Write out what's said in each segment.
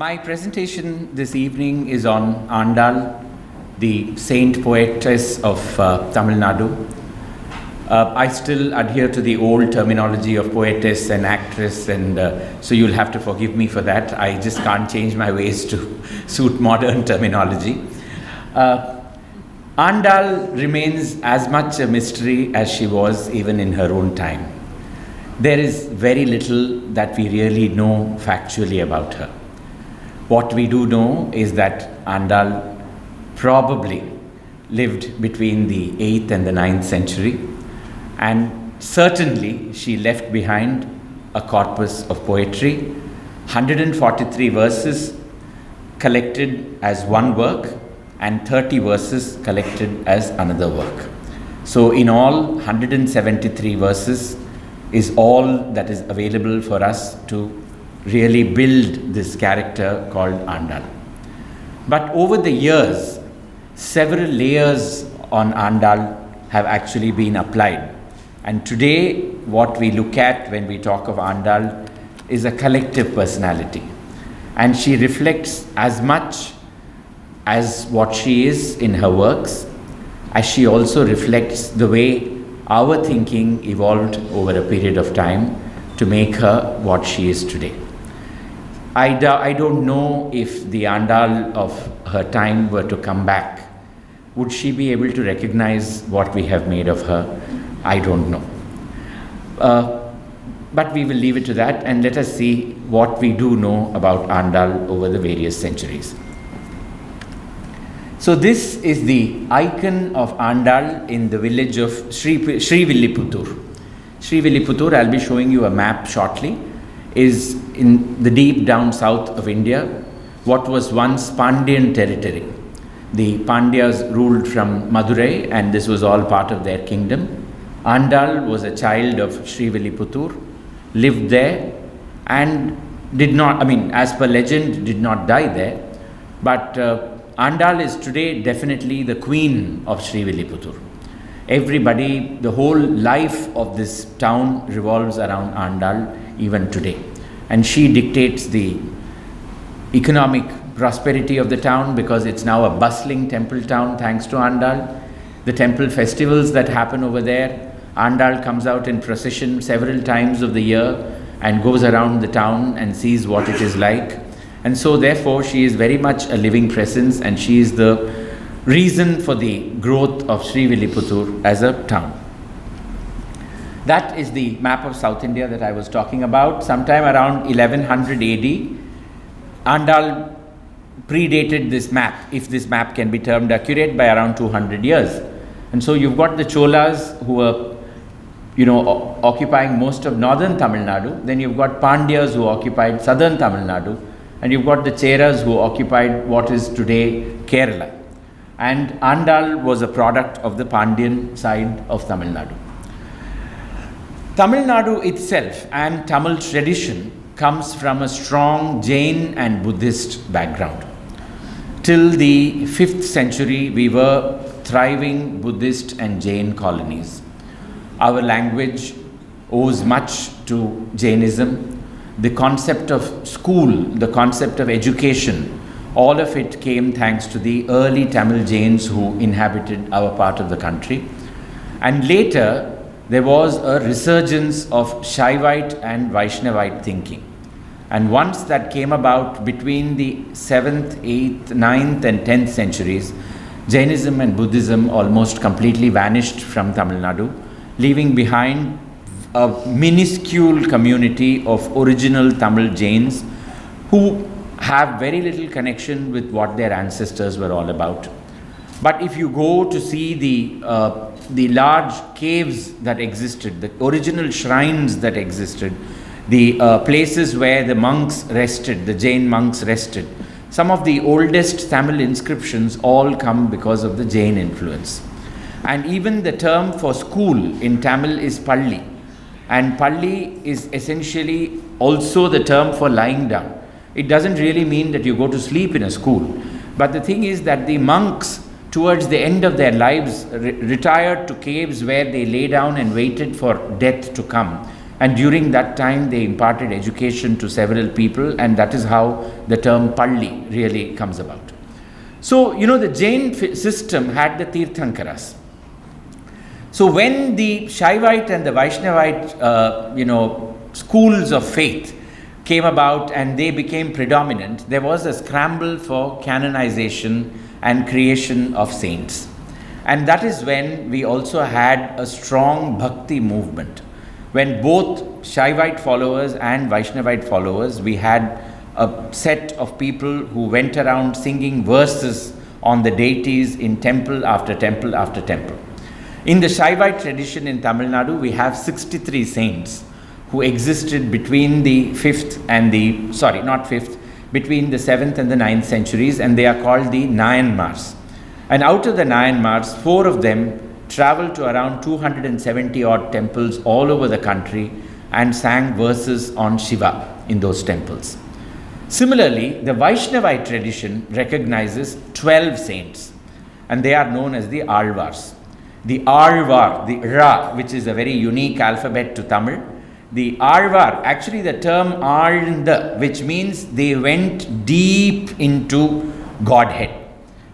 My presentation this evening is on Andal, the saint poetess of Tamil Nadu. I still adhere to the old terminology of poetess and actress, and so you'll have to forgive me for that. I just can't change my ways to suit modern terminology. Andal remains as much a mystery as she was even in her own time. There is very little that we really know factually about her. What we do know is that Andal probably lived between the 8th and the 9th century, and certainly she left behind a corpus of poetry, 143 verses collected as one work and 30 verses collected as another work. So in all, 173 verses is all that is available for us to really build this character called Andal. But over the years, several layers on Andal have actually been applied. And today, what we look at when we talk of Andal is a collective personality. And she reflects as much as what she is in her works, as she also reflects the way our thinking evolved over a period of time to make her what she is today. I don't know if the Andal of her time were to come back, would she be able to recognize what we have made of her? I don't know. But we will leave it to that, and let us see what we do know about Andal over the various centuries. So this is the icon of Andal in the village of Srivilliputturu. Srivilliputturu, I'll be showing you a map shortly, is in the deep down south of India, what was once Pandyan territory. The Pandyas ruled from Madurai, and this was all part of their kingdom. Andal was a child of Srivilliputturu, lived there, and did not, as per legend, did not die there. But Andal is today definitely the queen of Srivilliputturu. Everybody, the whole life of this town revolves around Andal even today. And she dictates the economic prosperity of the town because it's now a bustling temple town thanks to Andal. The temple festivals that happen over there, Andal comes out in procession several times of the year and goes around the town and sees what it is like. And so therefore she is very much a living presence, and she is the reason for the growth of Srivilliputturu as a town. That is the map of South India that I was talking about. Sometime around 1100 AD, Andal predated this map, if this map can be termed accurate, by around 200 years. And so you've got the Cholas who were, occupying most of northern Tamil Nadu. Then you've got Pandyas who occupied southern Tamil Nadu. And you've got the Cheras who occupied what is today Kerala. And Andal was a product of the Pandyan side of Tamil Nadu. Tamil Nadu itself and Tamil tradition comes from a strong Jain and Buddhist background. Till the 5th century, we were thriving Buddhist and Jain colonies. Our language owes much to Jainism. The concept of school, the concept of education, all of it came thanks to the early Tamil Jains who inhabited our part of the country. And later, there was a resurgence of Shaivite and Vaishnavite thinking. And once that came about between the 7th, 8th, 9th and 10th centuries, Jainism and Buddhism almost completely vanished from Tamil Nadu, leaving behind a minuscule community of original Tamil Jains who have very little connection with what their ancestors were all about. But if you go to see the large caves that existed, the original shrines that existed, the places where the monks rested, the Jain monks rested, some of the oldest Tamil inscriptions all come because of the Jain influence. And even the term for school in Tamil is Palli. And Palli is essentially also the term for lying down. It doesn't really mean that you go to sleep in a school. But the thing is that the monks, towards the end of their lives, retired to caves where they lay down and waited for death to come And during that time, they imparted education to several people, and that is how the term Palli really comes about. So, the Jain system had the Tirthankaras. So, when the Shaivite and the Vaishnavite, schools of faith came about and they became predominant, there was a scramble for canonization and creation of saints. And that is when we also had a strong bhakti movement. When both Shaivite followers and Vaishnavite followers, we had a set of people who went around singing verses on the deities in temple after temple after temple. In the Shaivite tradition in Tamil Nadu, we have 63 saints who existed between the 7th and the 9th and the 9th centuries, and they are called the Nayanmars. And out of the Nayanmars, 4 of them traveled to around 270 odd temples all over the country and sang verses on Shiva in those temples. Similarly, the Vaishnavite tradition recognizes 12 saints, and they are known as the Alvars. The Alvar, the Ra, which is a very unique alphabet to Tamil. The Alvar, actually the term Alnda, which means they went deep into Godhead.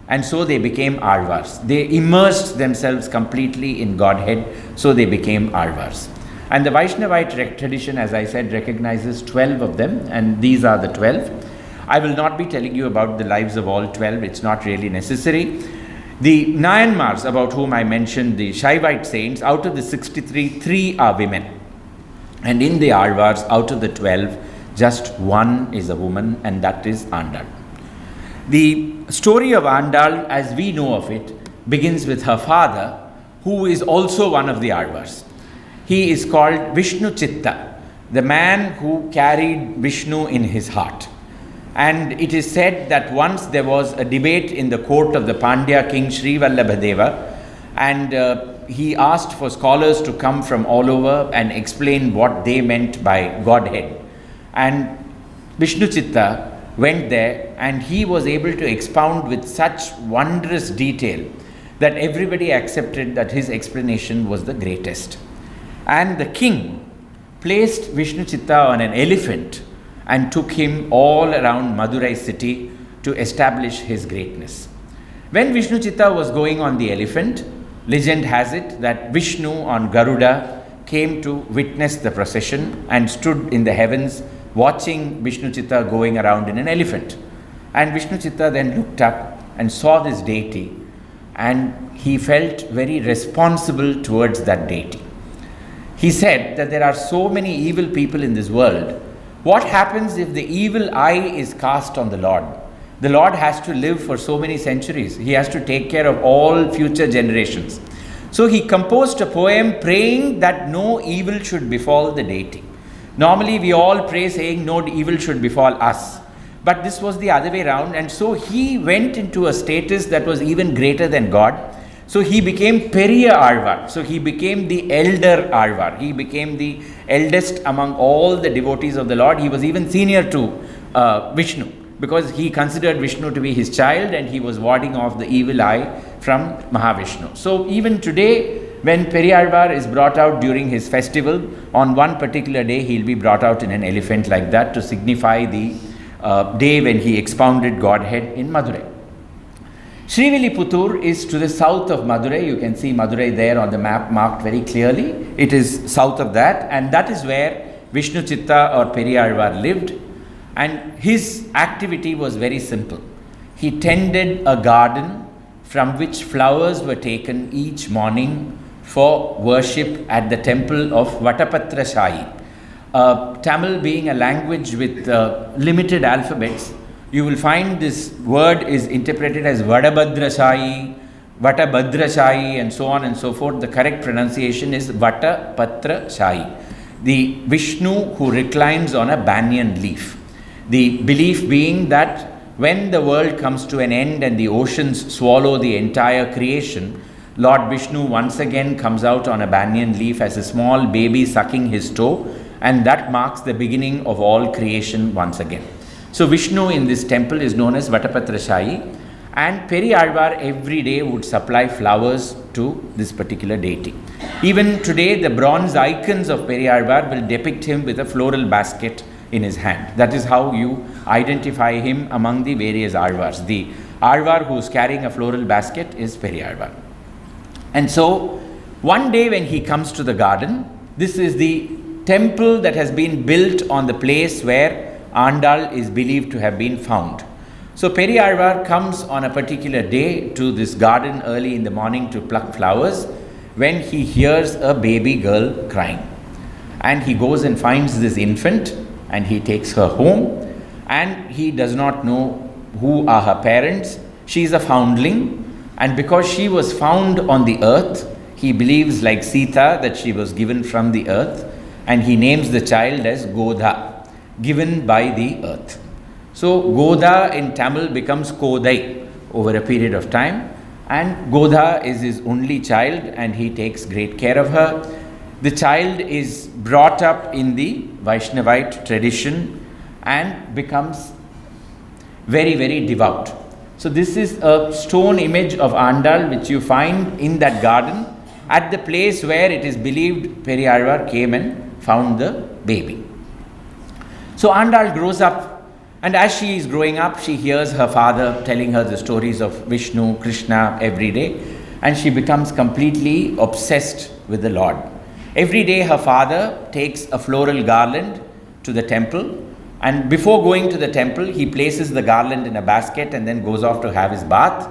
And so they became Alvars. They immersed themselves completely in Godhead, so they became Alvars. And the Vaishnavite tradition, as I said, recognizes 12 of them, and these are the 12. I will not be telling you about the lives of all 12, it's not really necessary. The Nayanmars, about whom I mentioned, the Shaivite saints, out of the 63, 3 are women. And in the Alvars, out of the 12, just 1 is a woman, and that is Andal. The story of Andal, as we know of it, begins with her father, who is also one of the Alvars. He is called Vishnu Chitta, the man who carried Vishnu in his heart. And it is said that once there was a debate in the court of the Pandya king Sri Vallabhadeva, and he asked for scholars to come from all over and explain what they meant by Godhead. And Vishnu Chitta went there, and he was able to expound with such wondrous detail that everybody accepted that his explanation was the greatest. And the king placed Vishnu Chitta on an elephant and took him all around Madurai city to establish his greatness. When Vishnu Chitta was going on the elephant, legend has it that Vishnu on Garuda came to witness the procession and stood in the heavens watching Vishnu Chitta going around in an elephant. And Vishnu Chitta then looked up and saw this deity, and he felt very responsible towards that deity. He said that there are so many evil people in this world. What happens if the evil eye is cast on the Lord? The Lord has to live for so many centuries. He has to take care of all future generations. So he composed a poem praying that no evil should befall the deity. Normally we all pray saying no evil should befall us. But this was the other way around, and so he went into a status that was even greater than God. So he became Periya Alvar. So he became the elder Alvar. He became the eldest among all the devotees of the Lord. He was even senior to Vishnu, because he considered Vishnu to be his child, and he was warding off the evil eye from Mahavishnu. So even today, when Periyalvar is brought out during his festival, on one particular day he will be brought out in an elephant like that to signify the day when he expounded Godhead in Madurai. Srivilliputtur is to the south of Madurai. You can see Madurai there on the map marked very clearly. It is south of that, and that is where Vishnu Chitta or Periyalvar lived. And his activity was very simple. He tended a garden from which flowers were taken each morning for worship at the temple of Vatapatra Shahi. Tamil being a language with limited alphabets, you will find this word is interpreted as Vadabhadra Shahi, Vatabhadra Shahi, and so on and so forth. The correct pronunciation is Vatapatra Shahi, the Vishnu who reclines on a banyan leaf. The belief being that when the world comes to an end and the oceans swallow the entire creation, Lord Vishnu once again comes out on a banyan leaf as a small baby sucking his toe, and that marks the beginning of all creation once again. So Vishnu in this temple is known as Vatapatra Shahi, and Periyalvar every day would supply flowers to this particular deity. Even today, the bronze icons of Periyarvar will depict him with a floral basket in his hand. That is how you identify him among the various Arvars. The Arvar who is carrying a floral basket is Periyarvar. And so, one day when he comes to the garden, this is the temple that has been built on the place where Andal is believed to have been found. So Periyarvar comes on a particular day to this garden early in the morning to pluck flowers when he hears a baby girl crying. And he goes and finds this infant and he takes her home, and he does not know who are her parents. She is a foundling, and because she was found on the earth, he believes, like Sita, that she was given from the earth, and he names the child as Godha, given by the earth. So Godha in Tamil becomes Kodai over a period of time, and Godha is his only child and he takes great care of her. The child is brought up in the Vaishnavite tradition and becomes very, very devout. So this is a stone image of Andal which you find in that garden at the place where it is believed Periyarvar came and found the baby. So Andal grows up, and as she is growing up, she hears her father telling her the stories of Vishnu, Krishna every day, and she becomes completely obsessed with the Lord. Every day her father takes a floral garland to the temple, and before going to the temple, he places the garland in a basket and then goes off to have his bath.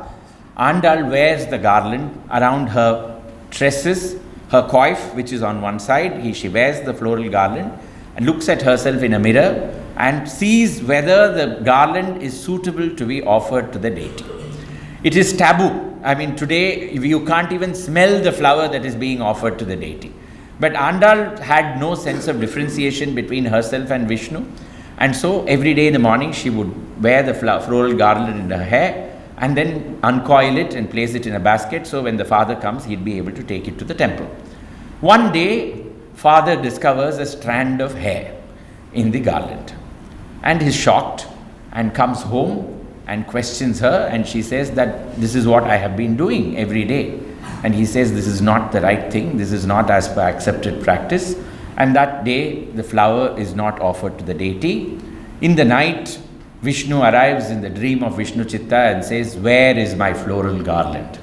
Andal wears the garland around her tresses, her coif, which is on one side. She wears the floral garland and looks at herself in a mirror and sees whether the garland is suitable to be offered to the deity. It is taboo. I mean, today you can't even smell the flower that is being offered to the deity. But Andal had no sense of differentiation between herself and Vishnu, and so every day in the morning she would wear the floral garland in her hair and then uncoil it and place it in a basket, so when the father comes, he'd be able to take it to the temple. One day, father discovers a strand of hair in the garland, and is shocked and comes home and questions her, and she says that this is what I have been doing every day. And he says this is not the right thing, this is not as per accepted practice, and that day the flower is not offered to the deity. In the night, Vishnu arrives in the dream of Vishnu Chitta and says, "Where is my floral garland?"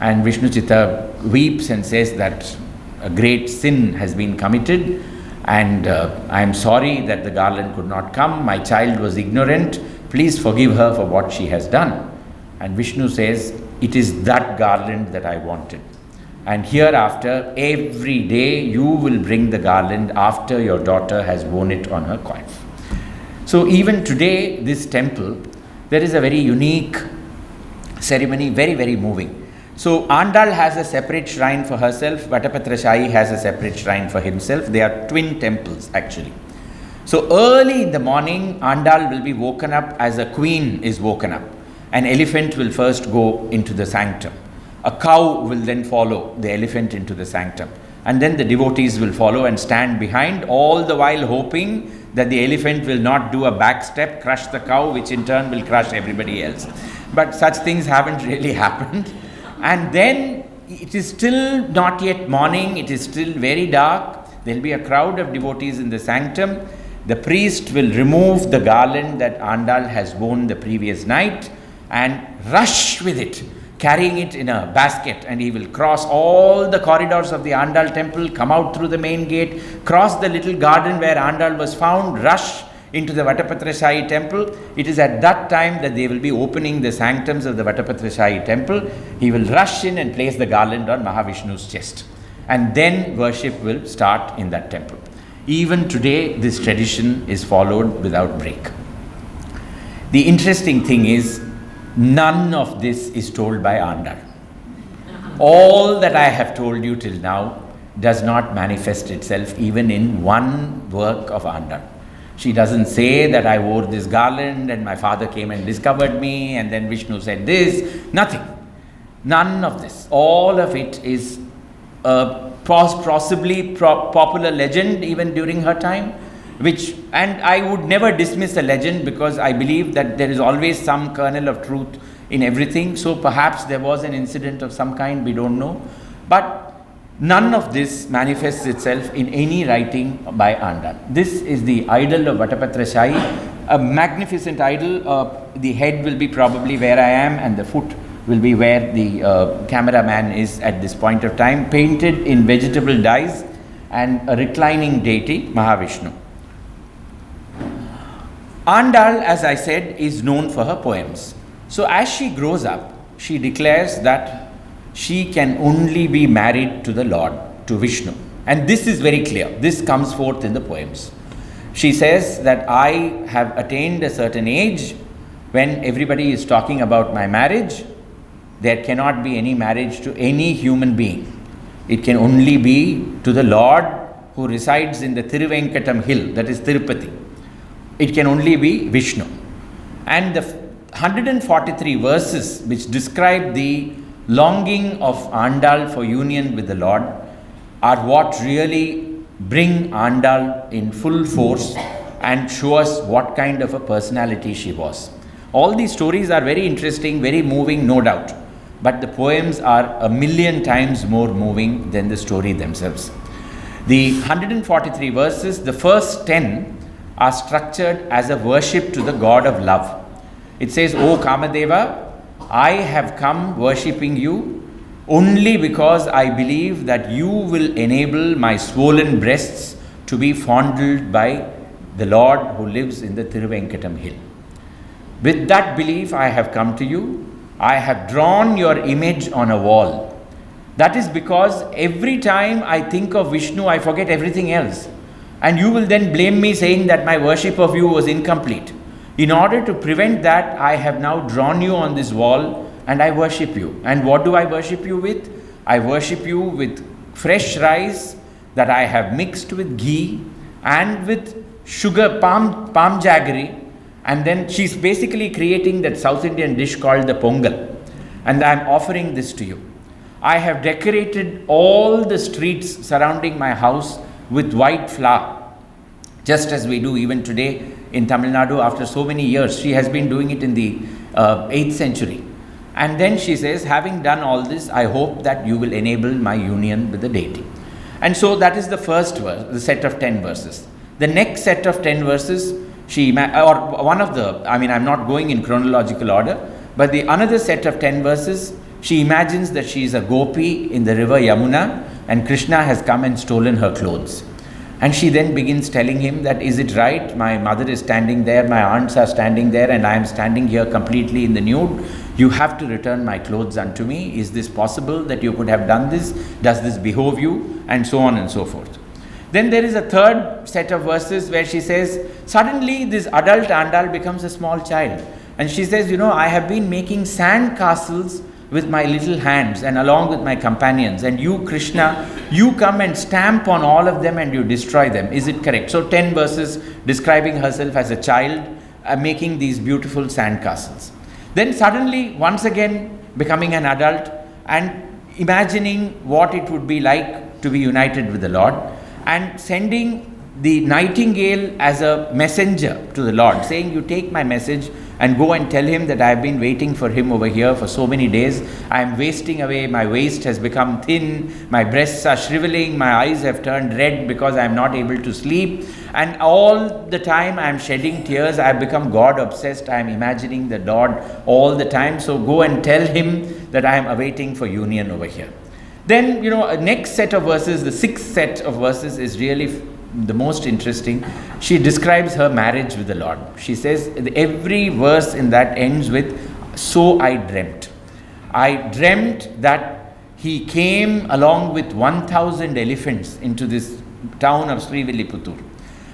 And Vishnu Chitta weeps and says that a great sin has been committed, and I am sorry that the garland could not come. My child was ignorant. Please forgive her for what she has done. And Vishnu says, "It is that garland that I wanted. And hereafter, every day you will bring the garland after your daughter has worn it on her coif." So even today, this temple, there is a very unique ceremony, very, very moving. So Andal has a separate shrine for herself, Vatapatrashayi has a separate shrine for himself. They are twin temples actually. So early in the morning, Andal will be woken up as a queen is woken up. An elephant will first go into the sanctum. A cow will then follow the elephant into the sanctum. And then the devotees will follow and stand behind, all the while hoping that the elephant will not do a back step, crush the cow, which in turn will crush everybody else. But such things haven't really happened. And then it is still not yet morning, it is still very dark. There will be a crowd of devotees in the sanctum. The priest will remove the garland that Andal has worn the previous night and rush with it, carrying it in a basket, and he will cross all the corridors of the Andal temple, come out through the main gate, cross the little garden where Andal was found, rush into the Vatapatrashayi temple. It is at that time that they will be opening the sanctums of the Vatapatrashayi temple. He will rush in and place the garland on Mahavishnu's chest, and then worship will start in that temple. Even today, this tradition is followed without break. The interesting thing is, none of this is told by Andal. All that I have told you till now does not manifest itself even in one work of Andal. She doesn't say that I wore this garland and my father came and discovered me and then Vishnu said this. Nothing. None of this. All of it is possibly popular legend even during her time, and I would never dismiss a legend because I believe that there is always some kernel of truth in everything. So perhaps there was an incident of some kind, we don't know. But None of this manifests itself in any writing by Andal. This is the idol of Vatapatra Shahi, a magnificent idol. The head will be probably where I am, and the foot will be where the cameraman is at this point of time, painted in vegetable dyes, and a reclining deity, Mahavishnu. Andal, as I said, is known for her poems. So as she grows up, she declares that she can only be married to the Lord, to Vishnu. And this is very clear. This comes forth in the poems. She says that I have attained a certain age when everybody is talking about my marriage. There cannot be any marriage to any human being. It can only be to the Lord who resides in the Thiruvenkatam hill, that is Tirupati. It can only be Vishnu. And the 143 verses which describe the longing of Andal for union with the Lord are what really bring Andal in full force and show us what kind of a personality she was. All these stories are very interesting, very moving, no doubt. But the poems are 1,000,000 times more moving than the story themselves. The 143 verses, the first 10 are structured as a worship to the god of love. It says, O Kamadeva, I have come worshipping you only because I believe that you will enable my swollen breasts to be fondled by the Lord who lives in the Thiruvenkatam hill. With that belief I have come to you. I have drawn your image on a wall. That is because every time I think of Vishnu, I forget everything else. And you will then blame me saying that my worship of you was incomplete. In order to prevent that, I have now drawn you on this wall and I worship you. And what do I worship you with? I worship you with fresh rice that I have mixed with ghee and with sugar, palm jaggery. And then she's basically creating that South Indian dish called the pongal. And I'm offering this to you. I have decorated all the streets surrounding my house with white flour, just as we do even today in Tamil Nadu after so many years. She has been doing it in the 8th century. And then she says, having done all this, I hope that you will enable my union with the deity. And so that is the first verse, the set of 10 verses. The next set of 10 verses, I'm not going in chronological order, but the another set of 10 verses, she imagines that she is a gopi in the river Yamuna and Krishna has come and stolen her clothes. And she then begins telling him that, is it right? My mother is standing there, my aunts are standing there, and I am standing here completely in the nude. You have to return my clothes unto me. Is this possible that you could have done this? Does this behove you? And so on and so forth. Then there is a third set of verses where she says, suddenly this adult Andal becomes a small child. And she says, I have been making sand castles with my little hands and along with my companions, and you, Krishna, you come and stamp on all of them and you destroy them. Is it correct? So 10 verses describing herself as a child making these beautiful sand castles. Then suddenly, once again, becoming an adult and imagining what it would be like to be united with the Lord, and sending the nightingale as a messenger to the Lord, saying, you take my message and go and tell him that I have been waiting for him over here for so many days. I am wasting away, my waist has become thin, my breasts are shriveling, my eyes have turned red because I am not able to sleep, and all the time I am shedding tears. I have become God obsessed. I am imagining the Lord all the time. So go and tell him that I am awaiting for union over here. Then, next set of verses, the sixth set of verses is really the most interesting. She describes her marriage with the Lord. She says every verse in that ends with, so I dreamt. I dreamt that he came along with 1,000 elephants into this town of Srivilliputtur.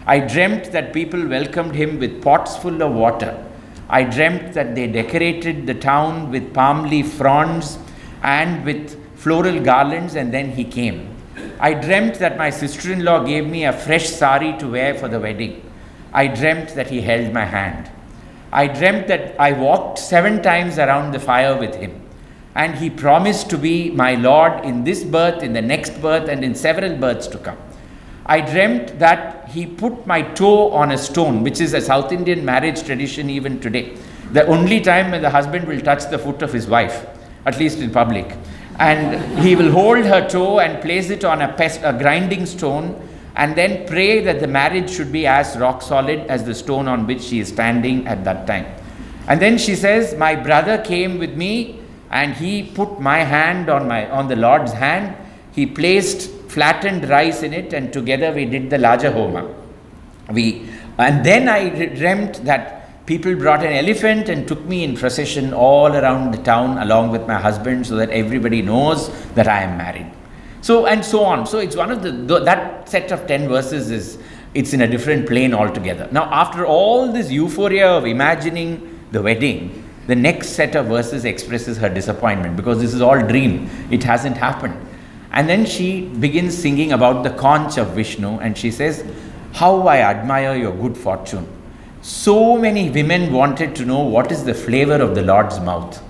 I dreamt that people welcomed him with pots full of water. I dreamt that they decorated the town with palm leaf fronds and with floral garlands, and then he came. I dreamt that my sister-in-law gave me a fresh sari to wear for the wedding. I dreamt that he held my hand. I dreamt that I walked 7 times around the fire with him, and he promised to be my Lord in this birth, in the next birth, and in several births to come. I dreamt that he put my toe on a stone, which is a South Indian marriage tradition even today. The only time when the husband will touch the foot of his wife, at least in public. And he will hold her toe and place it on a grinding stone, and then pray that the marriage should be as rock solid as the stone on which she is standing at that time. And then she says, my brother came with me and he put my hand on the Lord's hand. He placed flattened rice in it, and together we did the Laja Homa. And then I dreamt that people brought an elephant and took me in procession all around the town along with my husband, so that everybody knows that I am married. So, and so on. So it's one of that set of 10 verses it's in a different plane altogether. Now, after all this euphoria of imagining the wedding, the next set of verses expresses her disappointment, because this is all dream. It hasn't happened. And then she begins singing about the conch of Vishnu, and she says, how I admire your good fortune. So many women wanted to know what is the flavor of the Lord's mouth.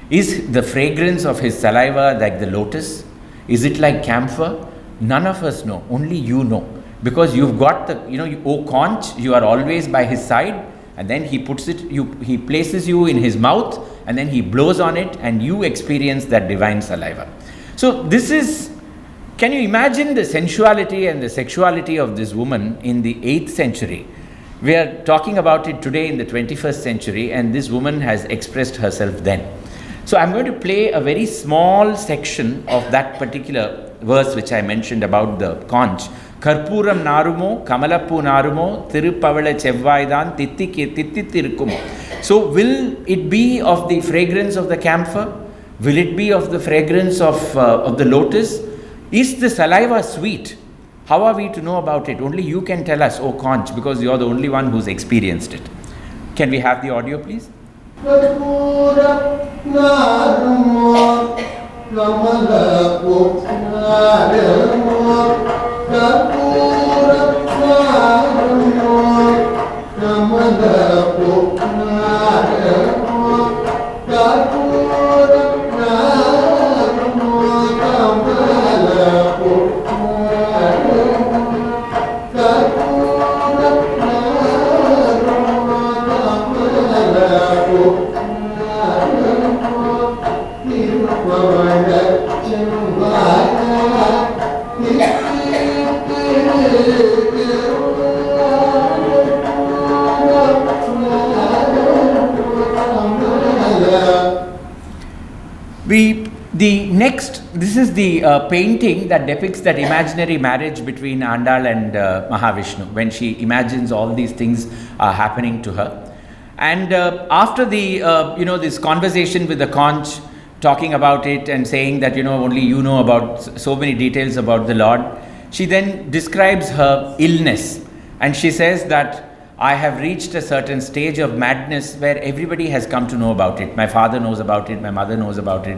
Is the fragrance of his saliva like the lotus? Is it like camphor? None of us know. Only you know. Because you've got O conch, you are always by his side, and then he he places you in his mouth, and then he blows on it, and you experience that divine saliva. So this is, can you imagine the sensuality and the sexuality of this woman in the 8th century? We are talking about it today in the 21st century, and this woman has expressed herself then. So I'm going to play a very small section of that particular verse which I mentioned about the conch. Karpuram narumo, kamalappu narumo, tirupavala chevvaidan, tittithirukkumo. So will it be of the fragrance of the camphor? Will it be of the fragrance of the lotus? Is the saliva sweet? How are we to know about it? Only you can tell us, O conch, because you are the only one who's experienced it. Can we have the audio, please? This is the painting that depicts that imaginary marriage between Andal and Mahavishnu, when she imagines all these things are happening to her. And after the, this conversation with the conch, talking about it and saying that, only you know about so many details about the Lord, she then describes her illness. And she says that I have reached a certain stage of madness where everybody has come to know about it. My father knows about it, my mother knows about it,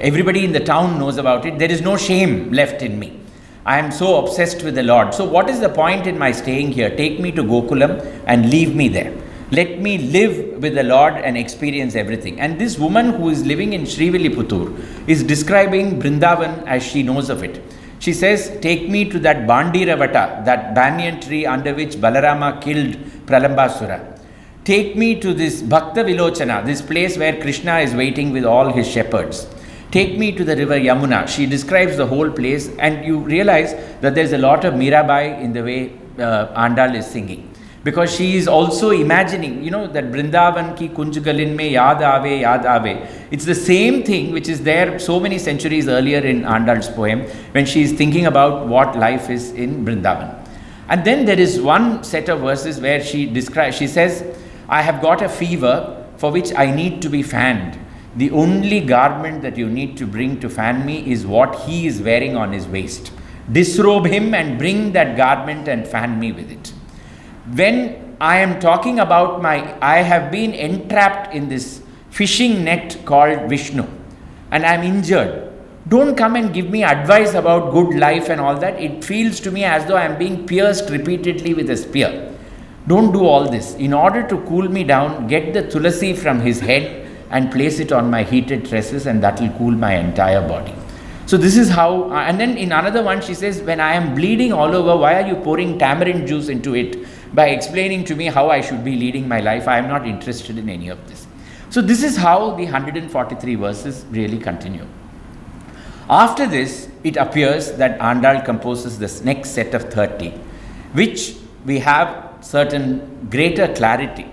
everybody in the town knows about it. There is no shame left in me. I am so obsessed with the Lord. So what is the point in my staying here? Take me to Gokulam and leave me there. Let me live with the Lord and experience everything. And this woman who is living in Srivilliputur is describing Vrindavan as she knows of it. She says, take me to that Bandiravata, that banyan tree under which Balarama killed Pralambasura. Take me to this Bhakta Vilochana, this place where Krishna is waiting with all his shepherds. Take me to the river Yamuna. She describes the whole place, and you realize that there's a lot of Mirabai in the way Andal is singing. Because she is also imagining, that Vrindavan ki kunjgalin mein yaad aave. It's the same thing which is there so many centuries earlier in Andal's poem, when she is thinking about what life is in Vrindavan. And then there is one set of verses where she says, I have got a fever for which I need to be fanned. The only garment that you need to bring to fan me is what he is wearing on his waist. Disrobe him and bring that garment and fan me with it. When I am talking about I have been entrapped in this fishing net called Vishnu, and I am injured. Don't come and give me advice about good life and all that. It feels to me as though I am being pierced repeatedly with a spear. Don't do all this. In order to cool me down, get the tulasi from his head and place it on my heated tresses, and that will cool my entire body. So this is how, and then in another one she says, when I am bleeding all over, why are you pouring tamarind juice into it by explaining to me how I should be leading my life? I am not interested in any of this. So this is how the 143 verses really continue. After this, it appears that Andal composes this next set of 30, which we have certain greater clarity,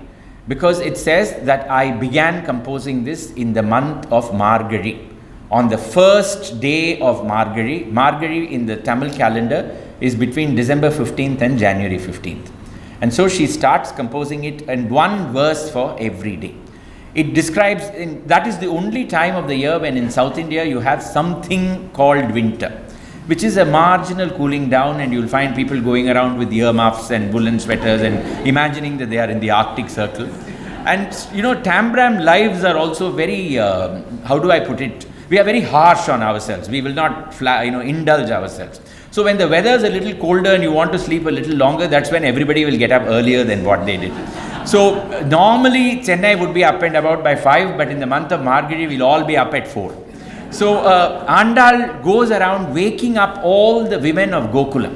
because it says that I began composing this in the month of Margari, on the first day of Margari. Margari in the Tamil calendar is between December 15th and January 15th. And so she starts composing it in one verse for every day. It describes, that is the only time of the year when in South India you have something called winter, which is a marginal cooling down, and you'll find people going around with earmuffs and woolen sweaters and imagining that they are in the Arctic Circle. And Tambram lives are also very, how do I put it? We are very harsh on ourselves. We will not indulge ourselves. So when the weather is a little colder and you want to sleep a little longer, that's when everybody will get up earlier than what they did. So normally Chennai would be up and about by 5, but in the month of Margari we'll all be up at 4. So Andal goes around waking up all the women of Gokula.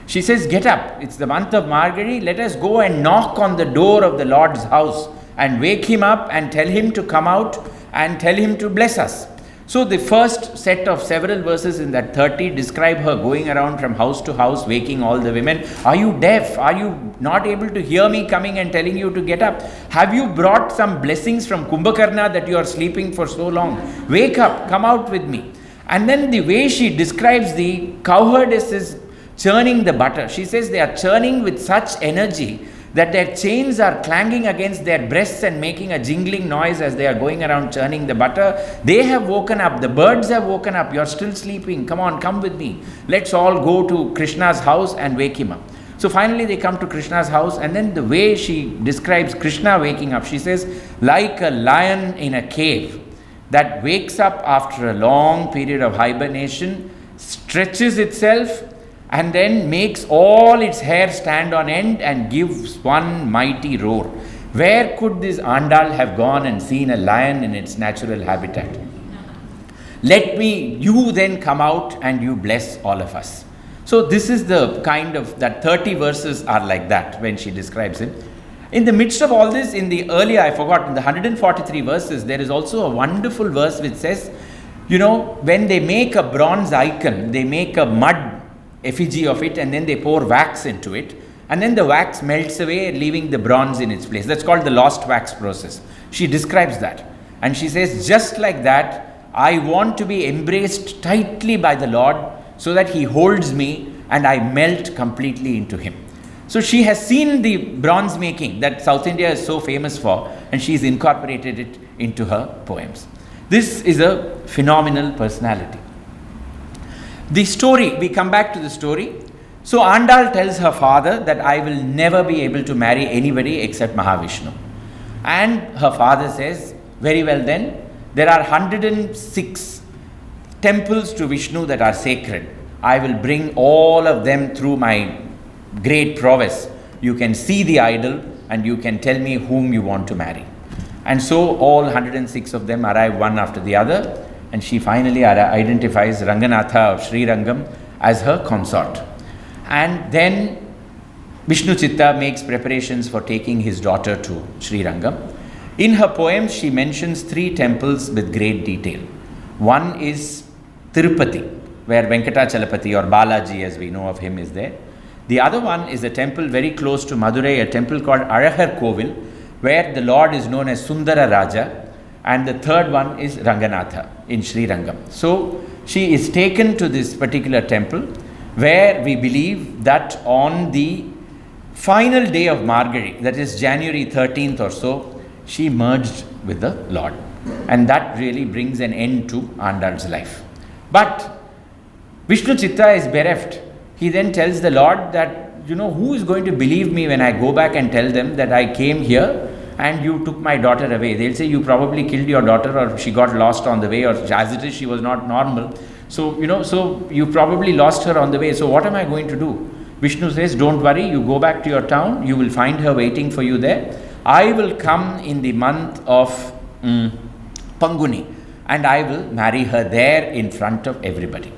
She says, get up, it's the month of Margari, let us go and knock on the door of the Lord's house and wake him up and tell him to come out and tell him to bless us. So the first set of several verses in that 30 describe her going around from house to house, waking all the women. Are you deaf? Are you not able to hear me coming and telling you to get up? Have you brought some blessings from Kumbhakarna that you are sleeping for so long? Wake up, come out with me. And then the way she describes the cowherdesses churning the butter, she says they are churning with such energy that their chains are clanging against their breasts and making a jingling noise as they are going around churning the butter. They have woken up, the birds have woken up, you're still sleeping, come on, come with me. Let's all go to Krishna's house and wake him up. So finally they come to Krishna's house, and then the way she describes Krishna waking up, she says, like a lion in a cave that wakes up after a long period of hibernation, stretches itself, and then makes all its hair stand on end and gives one mighty roar. Where could this Andal have gone and seen a lion in its natural habitat? You then come out and you bless all of us. So this is the kind of, that 30 verses are like that when she describes him. In the midst of all this, in the earlier, I forgot, in the 143 verses, there is also a wonderful verse which says, when they make a bronze icon, they make a mud effigy of it, and then they pour wax into it, and then the wax melts away, leaving the bronze in its place. That's called the lost wax process. She describes that, and she says, just like that, I want to be embraced tightly by the Lord so that he holds me and I melt completely into him. So she has seen the bronze making that South India is so famous for, and she's incorporated it into her poems. This is a phenomenal personality. The story, we come back to the story. So Andal tells her father that I will never be able to marry anybody except Mahavishnu. And her father says, very well then, there are 106 temples to Vishnu that are sacred. I will bring all of them through my great prowess. You can see the idol and you can tell me whom you want to marry. And so all 106 of them arrive one after the other. And she finally identifies Ranganatha of Srirangam as her consort. And then Vishnu Chitta makes preparations for taking his daughter to Srirangam. In her poems, she mentions 3 temples with great detail. One is Tirupati, where Venkatachalapati or Balaji, as we know of him, is there. The other one is a temple very close to Madurai, a temple called Azhar Kovil, where the Lord is known as Sundara Raja. And the third one is Ranganatha in Srirangam. So she is taken to this particular temple, where we believe that on the final day of Margari, that is January 13th or so, she merged with the Lord. And that really brings an end to Andal's life. But Vishnu Chitta is bereft. He then tells the Lord that, who is going to believe me when I go back and tell them that I came here and you took my daughter away? They'll say you probably killed your daughter, or she got lost on the way, or as it is, she was not normal. So, so you probably lost her on the way. So what am I going to do? Vishnu says, don't worry, you go back to your town, you will find her waiting for you there. I will come in the month of Panguni, and I will marry her there in front of everybody.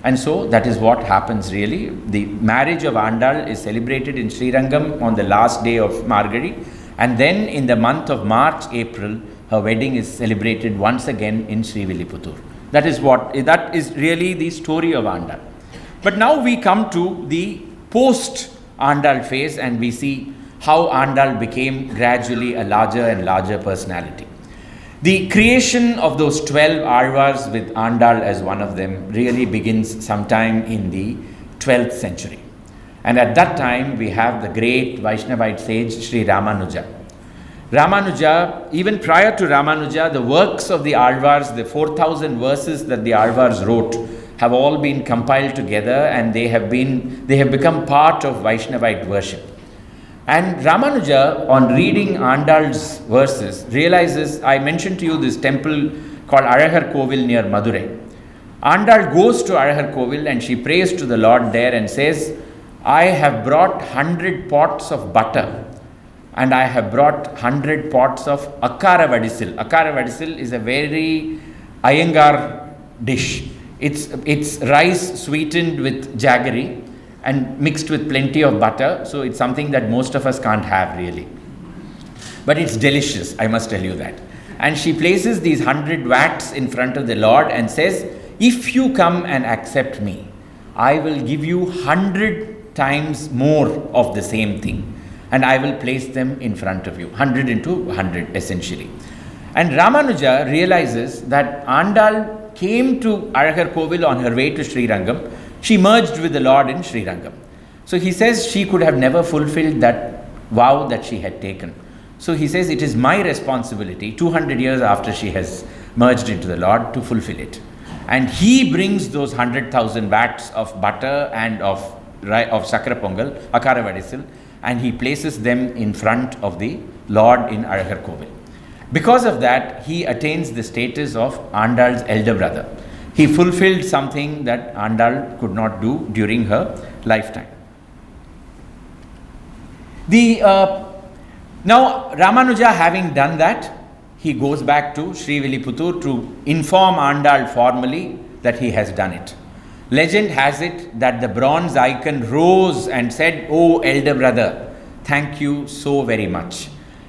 And so that is what happens really. The marriage of Andal is celebrated in Srirangam on the last day of Margari. And then in the month of March, April, her wedding is celebrated once again in Srivilliputturu. That is really the story of Andal. But now we come to the post Andal phase, and we see how Andal became gradually a larger and larger personality. The creation of those 12 Alvars with Andal as one of them really begins sometime in the 12th century. And at that time we have the great Vaishnavite sage Sri Ramanuja. Ramanuja, even prior to Ramanuja, the works of the Alvars, the 4,000 verses that the Alvars wrote, have all been compiled together, and they have become part of Vaishnavite worship. And Ramanuja, on reading Andal's verses, realizes, I mentioned to you this temple called Azhagar Kovil near Madurai. Andal goes to Azhagar Kovil and she prays to the Lord there and says, I have brought 100 pots of butter, and I have brought 100 pots of akara vadisil. Akara vadisil is a very Iyengar dish. It's rice sweetened with jaggery and mixed with plenty of butter. So it's something that most of us can't have really. But it's delicious, I must tell you that. And she places these 100 wats in front of the Lord and says, if you come and accept me, I will give you 100 times more of the same thing. And I will place them in front of you, 100 into 100 essentially. And Ramanuja realizes that Andal came to Azhagar Kovil on her way to Srirangam. She merged with the Lord in Srirangam. So he says she could have never fulfilled that vow that she had taken. So he says it is my responsibility, 200 years after she has merged into the Lord, to fulfill it. And he brings those 100,000 watts of butter and of Sakra Pongal, Akara Vadisil, and he places them in front of the Lord in Azhagar Kovil. Because of that, he attains the status of Andal's elder brother. He fulfilled something that Andal could not do during her lifetime. Now, Ramanuja having done that, he goes back to Srivilliputtur to inform Andal formally that he has done it. Legend has it that the bronze icon rose and said, "Oh, elder brother, thank you so very much."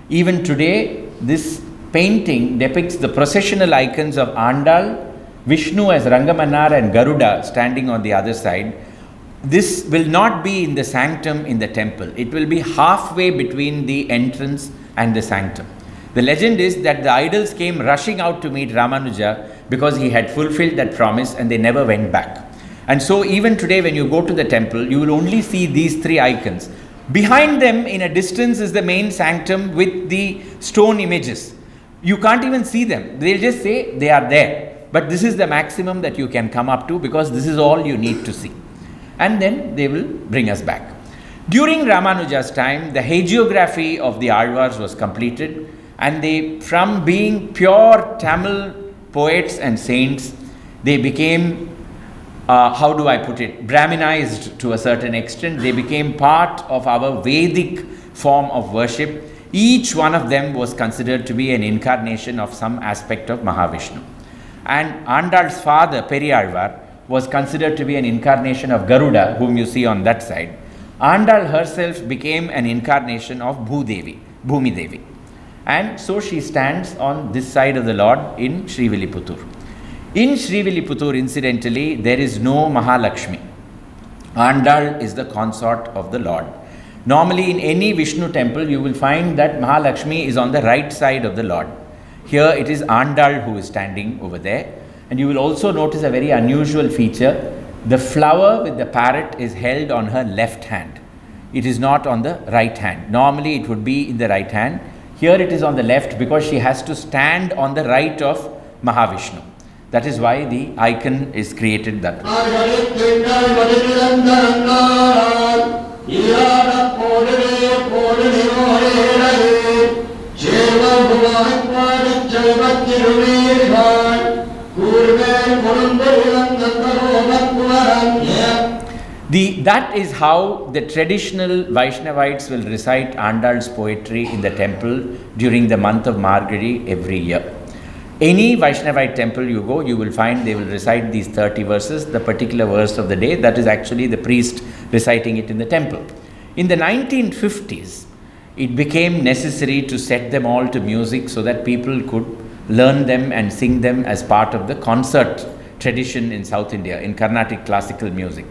Even today, this painting depicts the processional icons of Andal, Vishnu as Rangamanar and Garuda standing on the other side. This will not be in the sanctum in the temple. It will be halfway between the entrance and the sanctum. The legend is that the idols came rushing out to meet Ramanuja because he had fulfilled that promise and they never went back. And so even today when you go to the temple, you will only see these three icons. Behind them in a distance is the main sanctum with the stone images. You can't even see them. They'll just say they are there. But this is the maximum that you can come up to because this is all you need to see. And then they will bring us back. During Ramanuja's time, the hagiography of the Alvars was completed, and they, from being pure Tamil poets and saints, they became, Brahminized to a certain extent. They became part of our Vedic form of worship. Each one of them was considered to be an incarnation of some aspect of Mahavishnu. And Andal's father, Periyalvar, was considered to be an incarnation of Garuda, whom you see on that side. Andal herself became an incarnation of Bhumi Devi. And so she stands on this side of the Lord in Srivilliputtur. In Srivilliputtur, incidentally, there is no Mahalakshmi. Andal is the consort of the Lord. Normally in any Vishnu temple, you will find that Mahalakshmi is on the right side of the Lord. Here it is Andal who is standing over there. And you will also notice a very unusual feature. The flower with the parrot is held on her left hand. It is not on the right hand. Normally it would be in the right hand. Here it is on the left because she has to stand on the right of Mahavishnu. That is why the icon is created that way. That is how the traditional Vaishnavites will recite Andal's poetry in the temple during the month of Margazhi every year. Any Vaishnavite temple you go, you will find they will recite these 30 verses, the particular verse of the day. That is actually the priest reciting it in the temple. In the 1950s, it became necessary to set them all to music so that people could learn them and sing them as part of the concert tradition in South India, in Carnatic classical music.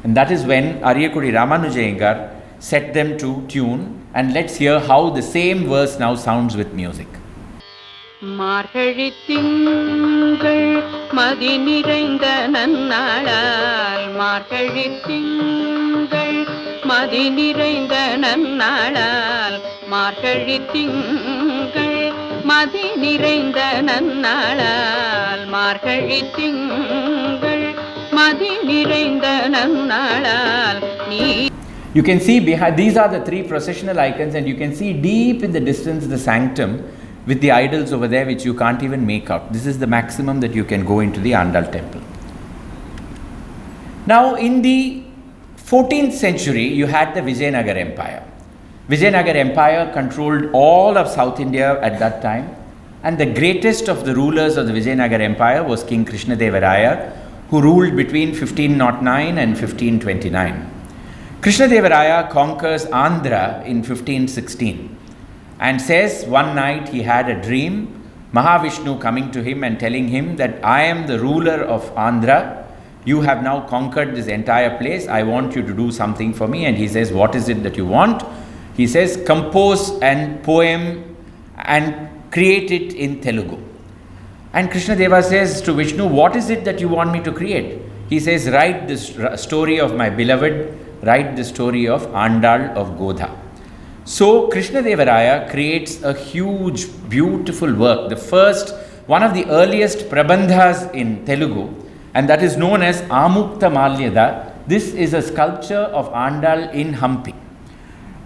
And that is when Ariyakudi Ramanujayengar set them to tune, and let's hear how the same verse now sounds with music. மார்கழி திங்கள் மதி நிறைந்த நன்னாளால் மார்கழி திங்கள் மதி நிறைந்த நன்னாளால் மார்கழி திங்கள் மதி நிறைந்த நன்னாளால் மார்கழி திங்கள் மதி நிறைந்த நன்னாளால் நீ. You can see behind, these are the three processional icons, and you can see deep in the distance the sanctum with the idols over there which you can't even make out. This is the maximum that you can go into the Andal temple. Now in the 14th century you had the Vijayanagar Empire. Vijayanagar Empire controlled all of South India at that time, and the greatest of the rulers of the Vijayanagar Empire was King Krishnadevaraya, who ruled between 1509 and 1529. Krishnadevaraya conquers Andhra in 1516 and says one night he had a dream, Mahavishnu coming to him and telling him that I am the ruler of Andhra, you have now conquered this entire place, I want you to do something for me. And he says, what is it that you want? He says, compose a poem and create it in Telugu. And Krishnadeva says to Vishnu, what is it that you want me to create? He says, write this story of my beloved, write the story of Andal of Godha. So Krishnadevaraya creates a huge, beautiful work, the first, one of the earliest prabandhas in Telugu, and that is known as Amukta Malyada. This is a sculpture of Andal in Hampi.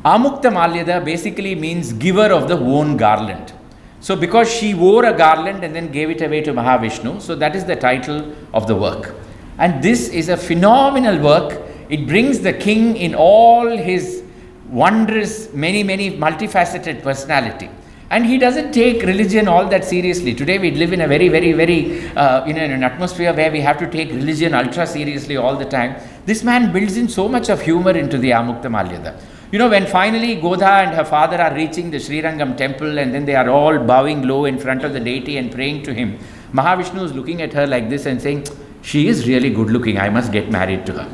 Amukta Malyada basically means giver of the worn garland. So because she wore a garland and then gave it away to Mahavishnu, so that is the title of the work. And this is a phenomenal work. It brings the king in all his wondrous, many multifaceted personality. And he doesn't take religion all that seriously. Today we live in a very in an atmosphere where we have to take religion ultra seriously all the time. This man builds in so much of humor into the Amukta Malyada. You know, when finally Godha and her father are reaching the Srirangam temple, and then they are all bowing low in front of the deity and praying to him, Mahavishnu is looking at her like this and saying, she is really good looking, I must get married to her.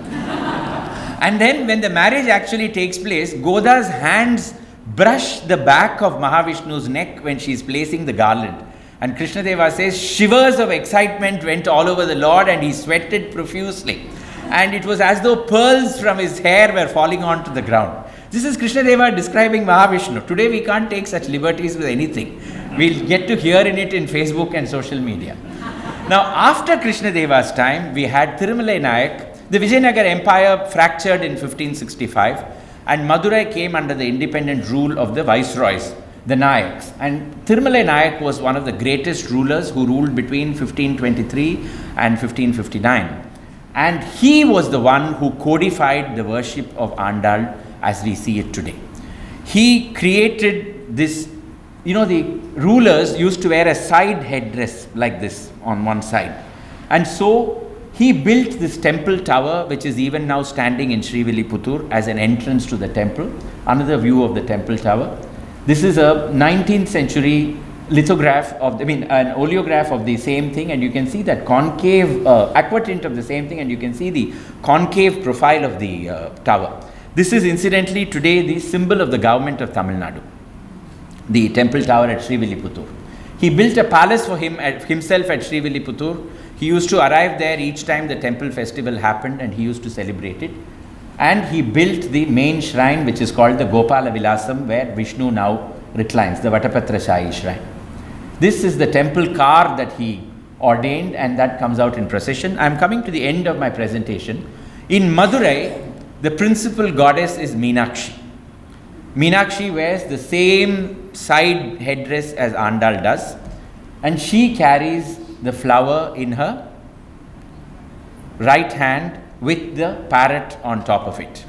And then when the marriage actually takes place, Godha's hands brush the back of Mahavishnu's neck when she is placing the garland. And Krishnadeva says, shivers of excitement went all over the Lord and he sweated profusely. And it was as though pearls from his hair were falling onto the ground. This is Krishnadeva describing Mahavishnu. Today we can't take such liberties with anything. We'll get to hear in it in Facebook and social media. Now after Krishnadeva's time, we had Thirumalai Nayak. The Vijayanagar Empire fractured in 1565 and Madurai came under the independent rule of the viceroys, the Nayaks. And Thirumalai Nayak was one of the greatest rulers who ruled between 1523 and 1559. And he was the one who codified the worship of Andal as we see it today. He created this, you know, the rulers used to wear a side headdress like this on one side. And so he built this temple tower, which is even now standing in Srivilliputtur as an entrance to the temple. Another view of the temple tower. This is a 19th century lithograph of, an oleograph of the same thing, and you can see that concave aquatint of the same thing, and you can see the concave profile of the tower. This is incidentally today the symbol of the government of Tamil Nadu, the temple tower at Srivilliputtur. He built a palace for himself at Srivilliputtur. He used to arrive there each time the temple festival happened and he used to celebrate it. And he built the main shrine, which is called the Gopala Vilasam, where Vishnu now reclines, the Vatapatra Shahi shrine. This is the temple car that he ordained, and that comes out in procession. I am coming to the end of my presentation. In Madurai, the principal goddess is Meenakshi. Meenakshi wears the same side headdress as Andal does, and she carries the flower in her right hand with the parrot on top of it.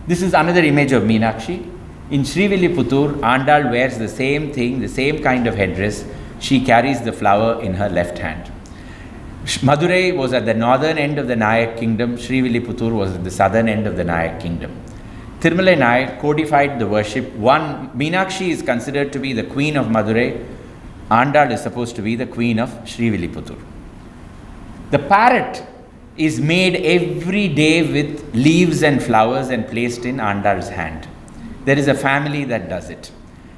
This is another image of Meenakshi. In Srivilliputtur, Andal wears the same thing, the same kind of headdress. She carries the flower in her left hand. Madurai was at the northern end of the Nayak kingdom. Srivilliputtur was at the southern end of the Nayak kingdom. Thirumalai Nayak codified the worship. Meenakshi is considered to be the queen of Madurai. Andal is supposed to be the queen of Srivilliputtur. The parrot is made every day with leaves and flowers and placed in Andal's hand. There is a family that does it.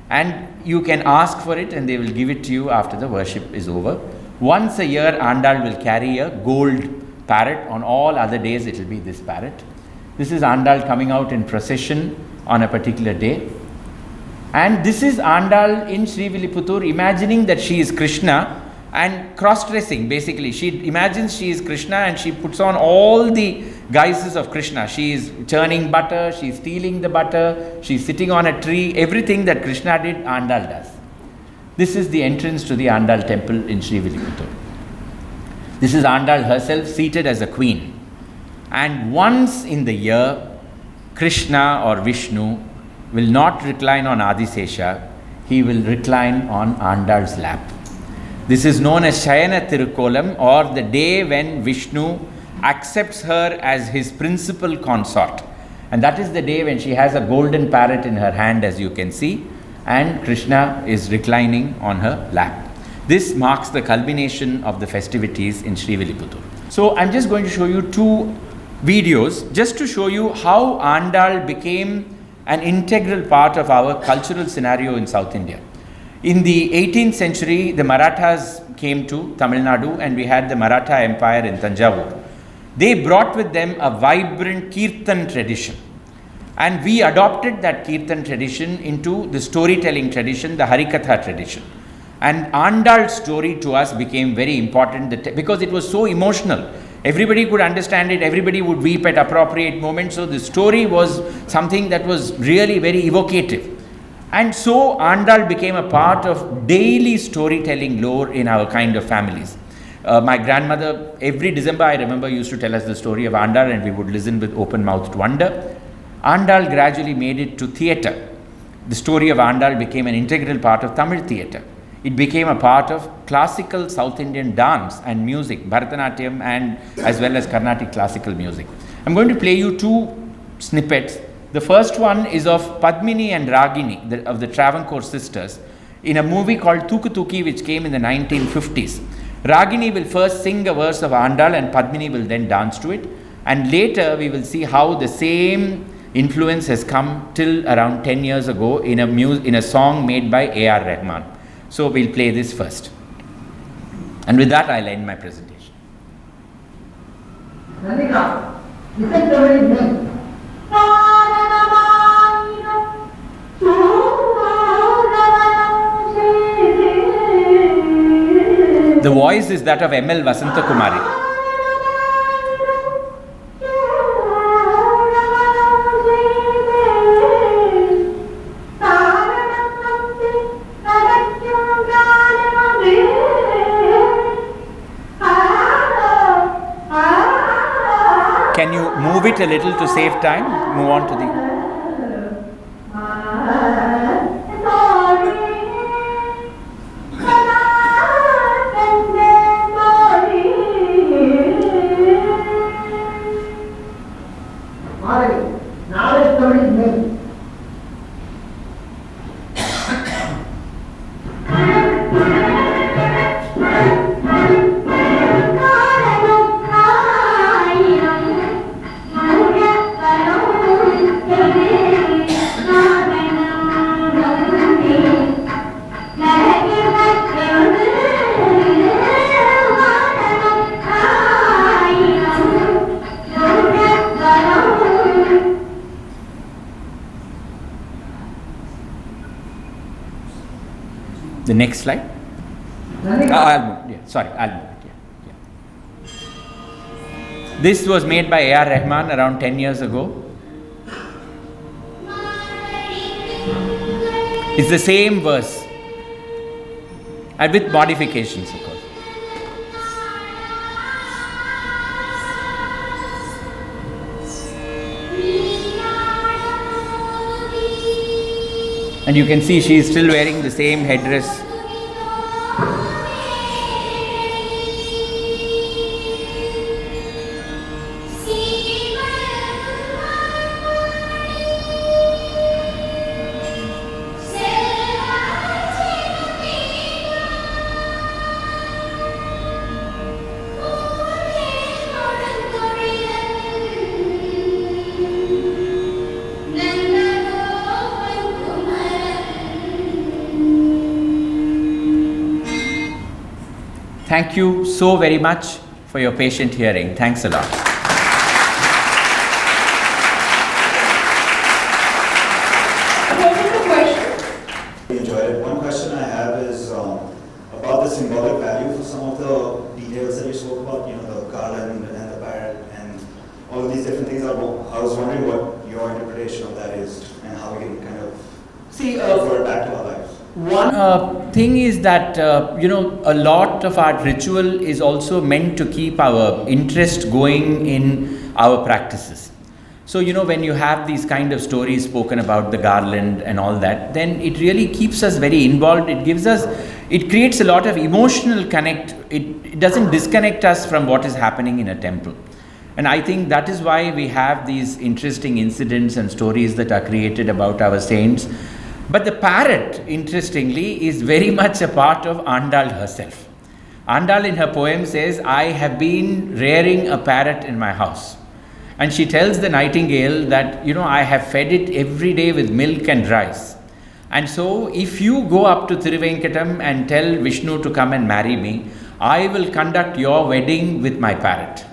And you can ask for it and they will give it to you after the worship is over. Once a year, Andal will carry a gold parrot. On all other days, it will be this parrot. This is Andal coming out in procession on a particular day. And this is Andal in Srivilliputtur imagining that she is Krishna and cross-dressing. Basically, she imagines she is Krishna and she puts on all the guises of Krishna. She is churning butter, she is stealing the butter, she is sitting on a tree. Everything that Krishna did, Andal does. This is the entrance to the Andal temple in Srivilliputtur. This is Andal herself seated as a queen. And once in the year, Krishna or Vishnu will not recline on Adisesha, he will recline on Andal's lap. This is known as Shayana Tirukolam, or the day when Vishnu accepts her as his principal consort. And that is the day when she has a golden parrot in her hand, as you can see, and Krishna is reclining on her lap. This marks the culmination of the festivities in Srivilliputtur. So I'm just going to show you two videos just to show you how Andal became an integral part of our cultural scenario in South India. In the 18th century, the Marathas came to Tamil Nadu and we had the Maratha Empire in Tanjavur. They brought with them a vibrant Kirtan tradition. And we adopted that Kirtan tradition into the storytelling tradition, the Harikatha tradition. And Andal's story to us became very important because it was so emotional. Everybody could understand it, everybody would weep at appropriate moments. So the story was something that was really very evocative. And so Andal became a part of daily storytelling lore in our kind of families. My grandmother, every December I remember, used to tell us the story of Andal and we would listen with open-mouthed wonder. Andal gradually made it to theatre. The story of Andal became an integral part of Tamil theatre. It became a part of classical South Indian dance and music, Bharatanatyam and as well as Carnatic classical music. I'm going to play you two snippets. The first one is of Padmini and Ragini, of the Travancore sisters, in a movie called Thuku Thuki, which came in the 1950s. Ragini will first sing a verse of Andal and Padmini will then dance to it. And later we will see how the same influence has come till around 10 years ago in a song made by A.R. Rahman. So we'll play this first. And with that I'll end my presentation. Radhika, listen to me. The voice is that of M.L. Vasanta Kumari. Can you move it a little to save time? Move on to the... The next slide. I'll move. I'll move it. Yeah. This was made by A.R. Rahman around 10 years ago. It's the same verse and with modifications, of course. And you can see she is still wearing the same headdress. Thank you so very much for your patient hearing. Thanks a lot. Enjoyed it. One question I have is about the symbolic value for some of the details that you spoke about, the garland and the parrot and all of these different things. I was wondering what your interpretation of that is and how we can kind of refer it back to our lives. One thing is that, a lot of our ritual is also meant to keep our interest going in our practices. So, when you have these kind of stories spoken about the garland and all that, then it really keeps us very involved. It creates a lot of emotional connect. It doesn't disconnect us from what is happening in a temple. And I think that is why we have these interesting incidents and stories that are created about our saints. But the parrot, interestingly, is very much a part of Andal herself. Andal in her poem says, I have been rearing a parrot in my house. And she tells the nightingale that, I have fed it every day with milk and rice. And so if you go up to Thiruvenkatam and tell Vishnu to come and marry me, I will conduct your wedding with my parrot.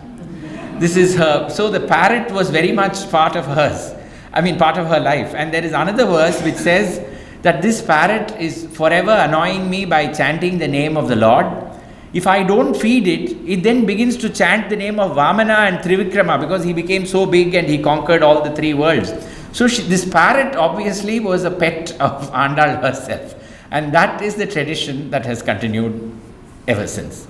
This is her. So the parrot was very much part of hers. Part of her life. And there is another verse which says that this parrot is forever annoying me by chanting the name of the Lord. If I don't feed it, it then begins to chant the name of Vamana and Trivikrama because he became so big and he conquered all the three worlds. So this parrot obviously was a pet of Andal herself. And that is the tradition that has continued ever since.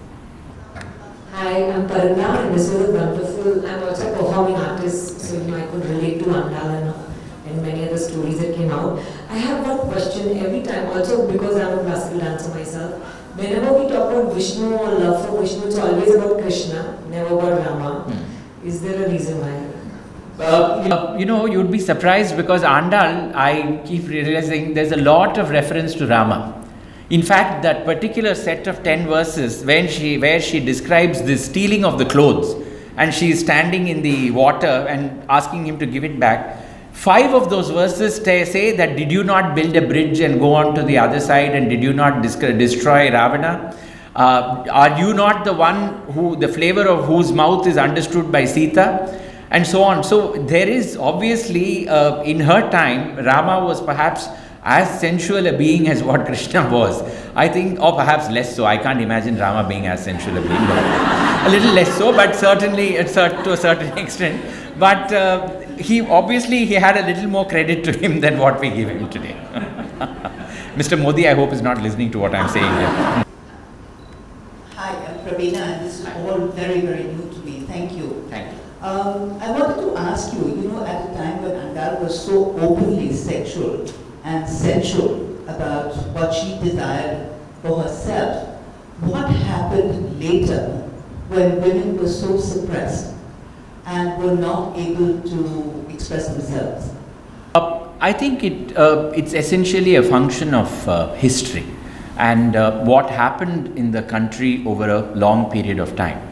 Hi, I'm Parna and this was a wonderful, I'm also a performing artist, so I could relate to Andal and many other stories that came out. I have one question every time, also because I'm a classical dancer myself. Whenever we talk about Vishnu or love for Vishnu, it's always about Krishna, never about Rama. Is there a reason why? You'd be surprised because Andal, I keep realizing there's a lot of reference to Rama. In fact, that particular set of 10 verses where she describes the stealing of the clothes and she is standing in the water and asking him to give it back, 5 of those verses say that did you not build a bridge and go on to the other side and did you not destroy Ravana? Are you not the one the flavor of whose mouth is understood by Sita? And so on. So there is obviously, in her time, Rama was perhaps as sensual a being as what Krishna was. I think, or perhaps less so. I can't imagine Rama being as sensual a being, but a little less so, but certainly to a certain extent. But he had a little more credit to him than what we give him today. Mr. Modi, I hope is not listening to what I'm saying here. Hi, I'm Pravina, and this is all very, very new to me. Thank you. Thank you. I wanted to ask you, at the time when Andal was so openly sexual and sensual about what she desired for herself, what happened later when women were so suppressed and were not able to express themselves? I think it's essentially a function of history and what happened in the country over a long period of time.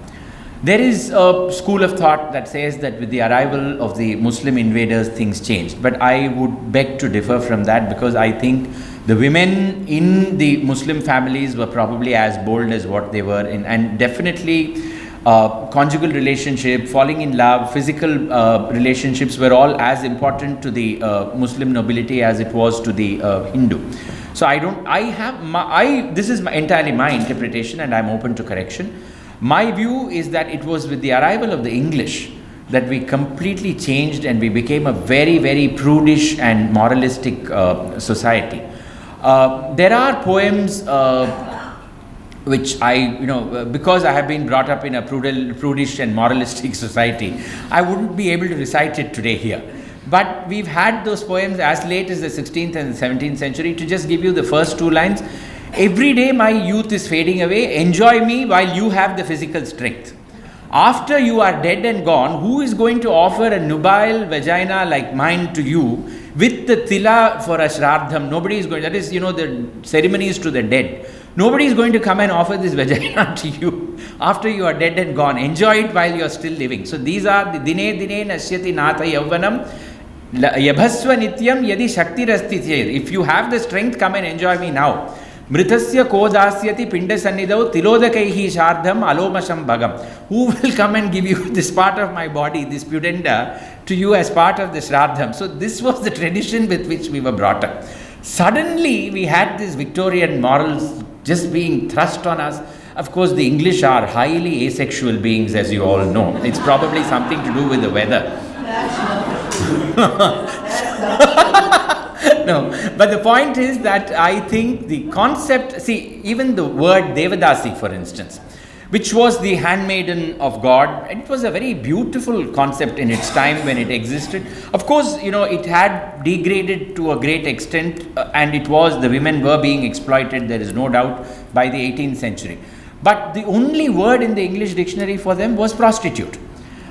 There is a school of thought that says that with the arrival of the Muslim invaders, things changed. But I would beg to differ from that because I think the women in the Muslim families were probably as bold as what they were in, and definitely conjugal relationship, falling in love, physical relationships were all as important to the Muslim nobility as it was to the Hindu. So this is entirely my interpretation and I'm open to correction. My view is that it was with the arrival of the English that we completely changed and we became a very, very prudish and moralistic society. There are poems which because I have been brought up in a prudish and moralistic society, I wouldn't be able to recite it today here. But we've had those poems as late as the 16th and the 17th century. To just give you the first 2 lines, every day my youth is fading away, enjoy me while you have the physical strength. After you are dead and gone, who is going to offer a nubile vagina like mine to you with the tila for a shraddham? Nobody is going, that is, the ceremonies to the dead. Nobody is going to come and offer this vagina to you after you are dead and gone. Enjoy it while you are still living. So these are the dine dine nasyati nata yavvanam yabhasva nityam yadi shakti rasti. If you have the strength, come and enjoy me now. Mritasya ko dasyati pinda sannidau tilodakaihi shardham alomasham bhagam. Who will come and give you this part of my body, this pudenda, to you as part of the shraddham? So this was the tradition with which we were brought up. Suddenly we had these Victorian morals just being thrust on us. Of course, the English are highly asexual beings, as you all know. It's probably something to do with the weather. No, but the point is that I think the concept, see, even the word Devadasi, for instance, which was the handmaiden of God, it was a very beautiful concept in its time when it existed. Of course, it had degraded to a great extent, and the women were being exploited, there is no doubt, by the 18th century. But the only word in the English dictionary for them was prostitute.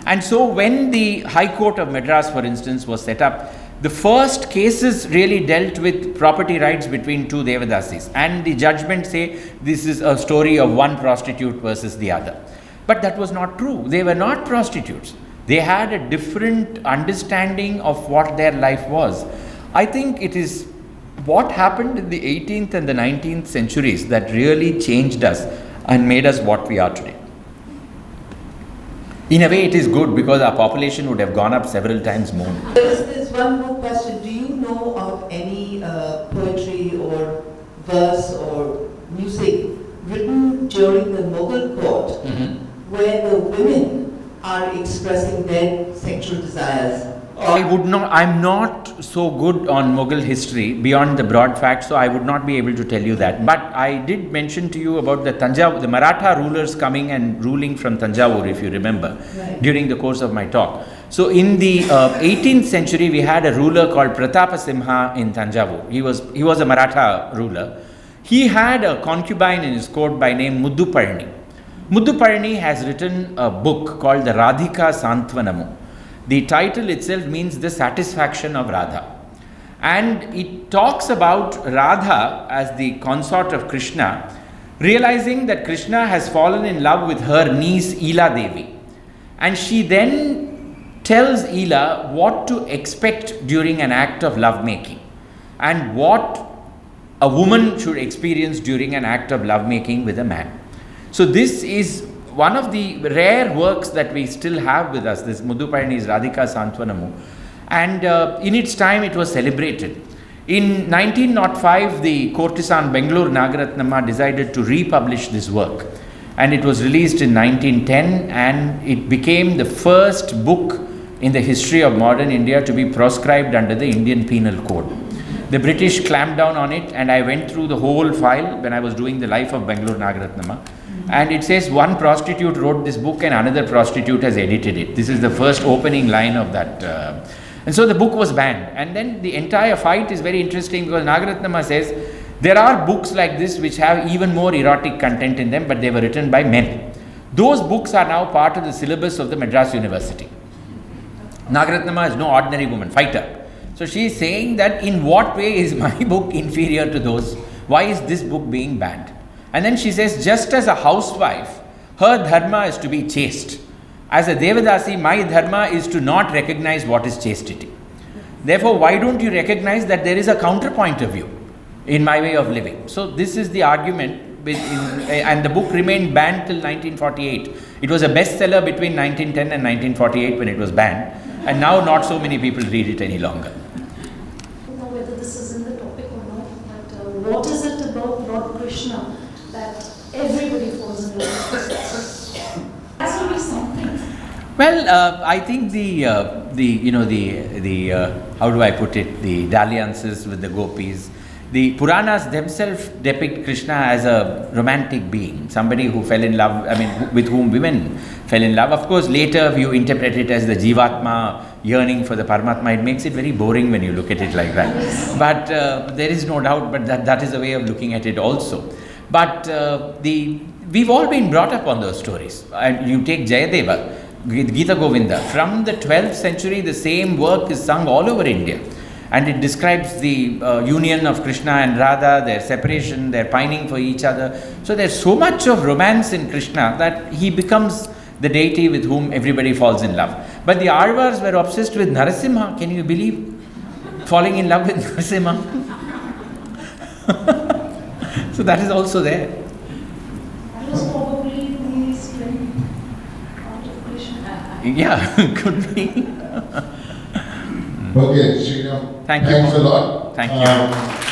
And so when the High Court of Madras, for instance, was set up, the first cases really dealt with property rights between two Devadasis, and the judgment say this is a story of one prostitute versus the other. But that was not true. They were not prostitutes. They had a different understanding of what their life was. I think it is what happened in the 18th and the 19th centuries that really changed us and made us what we are today. In a way, it is good because our population would have gone up several times more. There's one more question. Do you know of any poetry or verse or music written during the Mughal court where the women are expressing their sexual desires? I'm not so good on Mughal history beyond the broad facts, so I would not be able to tell you that. But I did mention to you about the Maratha rulers coming and ruling from Tanjavur, if you remember, during the course of my talk. So in the 18th century, we had a ruler called Pratapa in Tanjavur. He was a Maratha ruler. He had a concubine in his court by name Mudduparni. Mudduparni has written a book called the Radhika Santwanamu. The title itself means the satisfaction of Radha. And it talks about Radha as the consort of Krishna, realizing that Krishna has fallen in love with her niece Ila Devi. And she then tells Ila what to expect during an act of lovemaking and what a woman should experience during an act of lovemaking with a man. So this is one of the rare works that we still have with us, this Mudduparni's Radhika Santwanamu. And in its time it was celebrated. In 1905, the courtesan Bengaluru Nagaratnamma decided to republish this work. And it was released in 1910, and it became the first book in the history of modern India to be proscribed under the Indian Penal Code. The British clamped down on it, and I went through the whole file when I was doing the life of Bengaluru Nagaratnamma. And it says one prostitute wrote this book and another prostitute has edited it. This is the first opening line of that. And so the book was banned. And then the entire fight is very interesting because Nagaratnamma says there are books like this which have even more erotic content in them, but they were written by men. Those books are now part of the syllabus of the Madras University. Nagaratnamma is no ordinary woman, fighter. So she is saying that in what way is my book inferior to those? Why is this book being banned? And then she says, just as a housewife, her dharma is to be chaste. As a Devadasi, my dharma is to not recognize what is chastity. Therefore, why don't you recognize that there is a counterpoint of view in my way of living? So this is the argument, and the book remained banned till 1948. It was a bestseller between 1910 and 1948 when it was banned, and now not so many people read it any longer. I don't know whether this is in the topic or not, but what is it about Lord Krishna that everybody falls in love with? There has to be something. Well, I think the how do I put it, the dalliances with the gopis. The Puranas themselves depict Krishna as a romantic being, somebody who fell in love, with whom women fell in love. Of course, later if you interpret it as the Jivatma yearning for the Paramatma, it makes it very boring when you look at it like that. But there is no doubt, but that is a way of looking at it also. But we've all been brought up on those stories. And you take Jayadeva, Gita Govinda. From the 12th century, the same work is sung all over India. And it describes the union of Krishna and Radha, their separation, their pining for each other. So there's so much of romance in Krishna that he becomes the deity with whom everybody falls in love. But the Alvars were obsessed with Narasimha. Can you believe? Falling in love with Narasimha. So that is also there. That was probably the strength of Krishna. Yeah, could be. Okay, Sriram. Thank you. Thanks a lot. Thank you.